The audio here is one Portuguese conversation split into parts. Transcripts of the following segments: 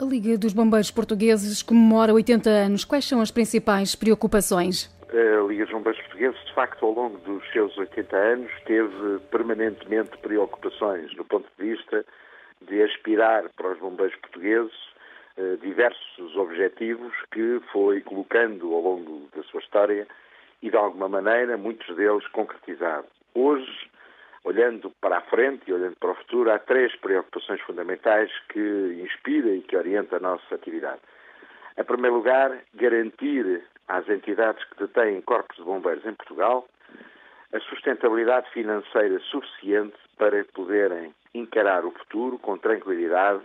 A Liga dos Bombeiros Portugueses comemora 80 anos. Quais são as principais preocupações? A Liga dos Bombeiros Portugueses, de facto, ao longo dos seus 80 anos, teve permanentemente preocupações no ponto de vista de aspirar para os bombeiros portugueses diversos objetivos que foi colocando ao longo da sua história e, de alguma maneira, muitos deles concretizados. Hoje, olhando para a frente e olhando para o futuro, há três preocupações fundamentais que inspiram e que orientam a nossa atividade. Em primeiro lugar, garantir às entidades que detêm corpos de bombeiros em Portugal a sustentabilidade financeira suficiente para poderem encarar o futuro com tranquilidade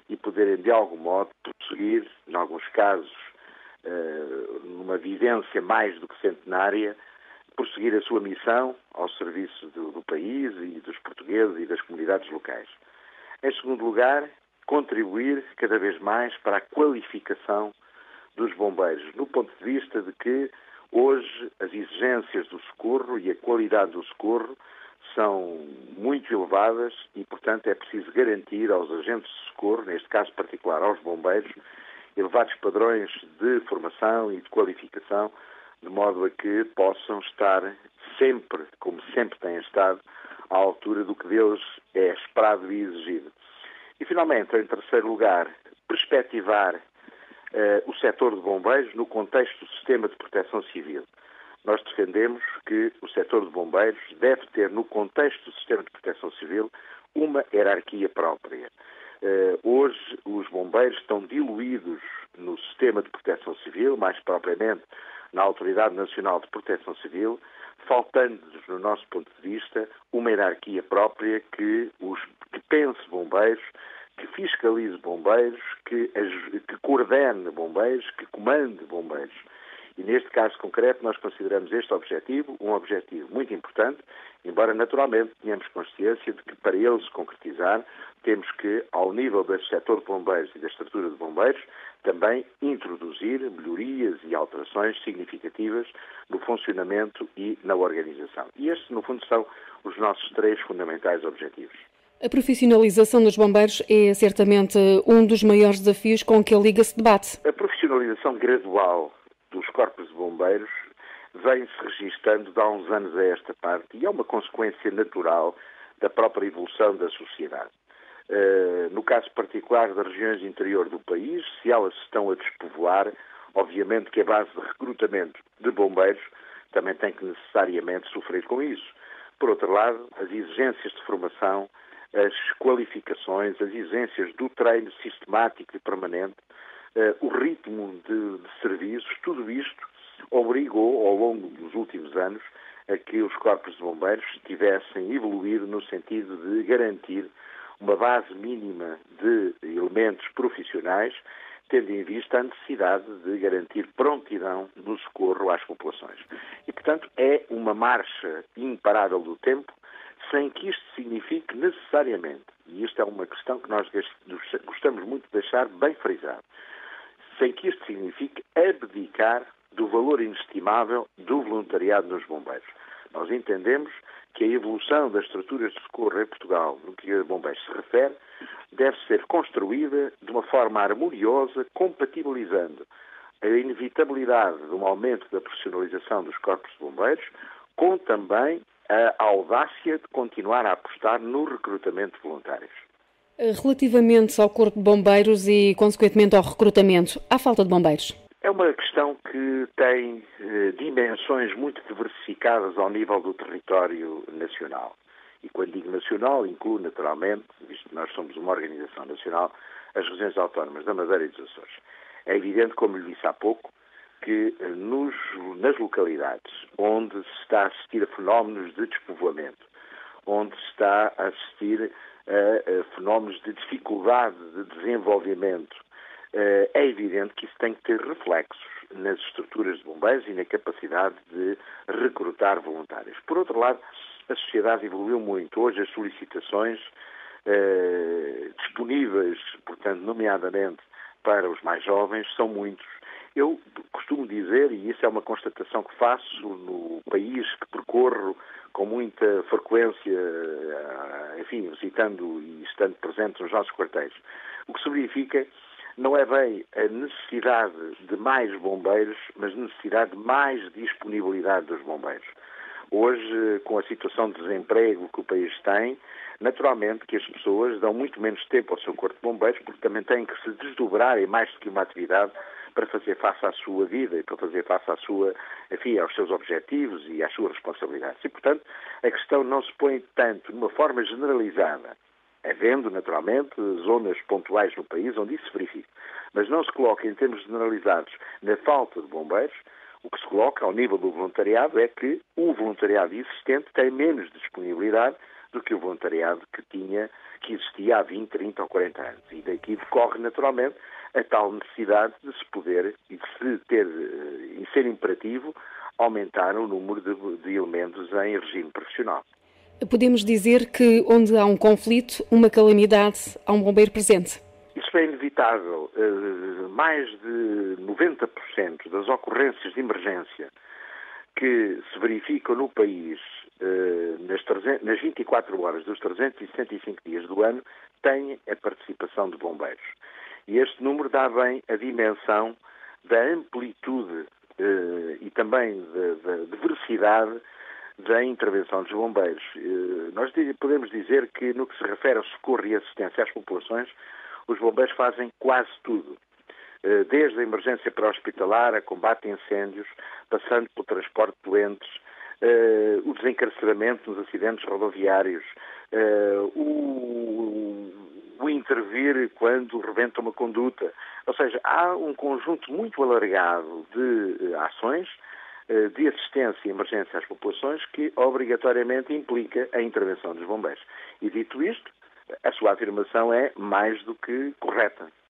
e poderem, de algum modo, prosseguir, em alguns casos, numa vivência mais do que centenária, prosseguir a sua missão ao serviço do país e dos portugueses e das comunidades locais. Em segundo lugar, contribuir cada vez mais para a qualificação dos bombeiros, no ponto de vista de que hoje as exigências do socorro e a qualidade do socorro são muito elevadas e, portanto, é preciso garantir aos agentes de socorro, neste caso particular aos bombeiros, elevados padrões de formação e de qualificação, de modo a que possam estar sempre, como sempre têm estado, à altura do que deles é esperado e exigido. E, finalmente, em terceiro lugar, perspectivar o setor de bombeiros no contexto do sistema de proteção civil. Nós defendemos que o setor de bombeiros deve ter, no contexto do sistema de proteção civil, uma hierarquia própria. Hoje, os bombeiros estão diluídos no sistema de proteção civil, mais propriamente na Autoridade Nacional de Proteção Civil, faltando-nos, no nosso ponto de vista, uma hierarquia própria que pense bombeiros, que fiscalize bombeiros, que coordene bombeiros, que comande bombeiros. E neste caso concreto nós consideramos este objetivo um objetivo muito importante, embora naturalmente tenhamos consciência de que para ele se concretizar temos que, ao nível do setor de bombeiros e da estrutura de bombeiros, também introduzir melhorias e alterações significativas no funcionamento e na organização. E estes, no fundo, são os nossos três fundamentais objetivos. A profissionalização dos bombeiros é certamente um dos maiores desafios com que a Liga se debate. A profissionalização gradual dos corpos de bombeiros vem-se registando de há uns anos a esta parte e é uma consequência natural da própria evolução da sociedade. No caso particular das regiões interior do país, se elas estão a despovoar, obviamente que a base de recrutamento de bombeiros também tem que necessariamente sofrer com isso. Por outro lado, as exigências de formação, as qualificações, as exigências do treino sistemático e permanente, o ritmo de serviços, tudo isto obrigou, ao longo dos últimos anos, a que os corpos de bombeiros tivessem evoluído no sentido de garantir uma base mínima de elementos profissionais, tendo em vista a necessidade de garantir prontidão no socorro às populações. E, portanto, é uma marcha imparável do tempo, sem que isto signifique necessariamente, e isto é uma questão que nós gostamos muito de deixar bem frisado, sem que isto signifique abdicar do valor inestimável do voluntariado nos bombeiros. Nós entendemos que a evolução das estruturas de socorro em Portugal, no que a bombeiros se refere, deve ser construída de uma forma harmoniosa, compatibilizando a inevitabilidade de um aumento da profissionalização dos corpos de bombeiros, com também a audácia de continuar a apostar no recrutamento de voluntários. Relativamente ao Corpo de Bombeiros e, consequentemente, ao recrutamento, há falta de bombeiros? É uma questão que tem dimensões muito diversificadas ao nível do território nacional. E quando digo nacional, incluo naturalmente, visto que nós somos uma organização nacional, as regiões autónomas da Madeira e dos Açores. É evidente, como lhe disse há pouco, que nas localidades onde se está a assistir a fenómenos de despovoamento, onde se está a assistir a fenómenos de dificuldade de desenvolvimento, é evidente que isso tem que ter reflexos nas estruturas de bombeiros e na capacidade de recrutar voluntários. Por outro lado, a sociedade evoluiu muito. Hoje as solicitações disponíveis, portanto, nomeadamente para os mais jovens, são muitos. Eu costumo dizer, e isso é uma constatação que faço no país que percorro com muita frequência, enfim, visitando e estando presente nos nossos quartéis, o que significa não é bem a necessidade de mais bombeiros, mas necessidade de mais disponibilidade dos bombeiros. Hoje, com a situação de desemprego que o país tem, naturalmente que as pessoas dão muito menos tempo ao seu corpo de bombeiros, porque também têm que se desdobrar em mais do que uma atividade para fazer face à sua vida e para fazer face aos seus objetivos e às suas responsabilidades. E, portanto, a questão não se põe tanto de uma forma generalizada, havendo, naturalmente, zonas pontuais no país onde isso se verifica, mas não se coloca em termos generalizados na falta de bombeiros. O que se coloca ao nível do voluntariado é que o voluntariado existente tem menos disponibilidade do que o voluntariado que existia há 20, 30 ou 40 anos. E daqui decorre, naturalmente, a tal necessidade de se poder e de se ter, e ser imperativo, aumentar o número de elementos em regime profissional. Podemos dizer que onde há um conflito, uma calamidade, há um bombeiro presente. Isso é inevitável. Mais de 90% das ocorrências de emergência que se verificam no país nas 24 horas dos 365 dias do ano têm a participação de bombeiros. E este número dá bem a dimensão da amplitude e também da diversidade da intervenção dos bombeiros. Nós podemos dizer que, no que se refere ao socorro e assistência às populações, os bombeiros fazem quase tudo. Desde a emergência pré-hospitalar, a combate a incêndios, passando pelo transporte de doentes, o desencarceramento nos acidentes rodoviários, o intervir quando rebenta uma conduta. Ou seja, há um conjunto muito alargado de ações de assistência e emergência às populações que obrigatoriamente implica a intervenção dos bombeiros. E dito isto, a sua afirmação é mais do que correta.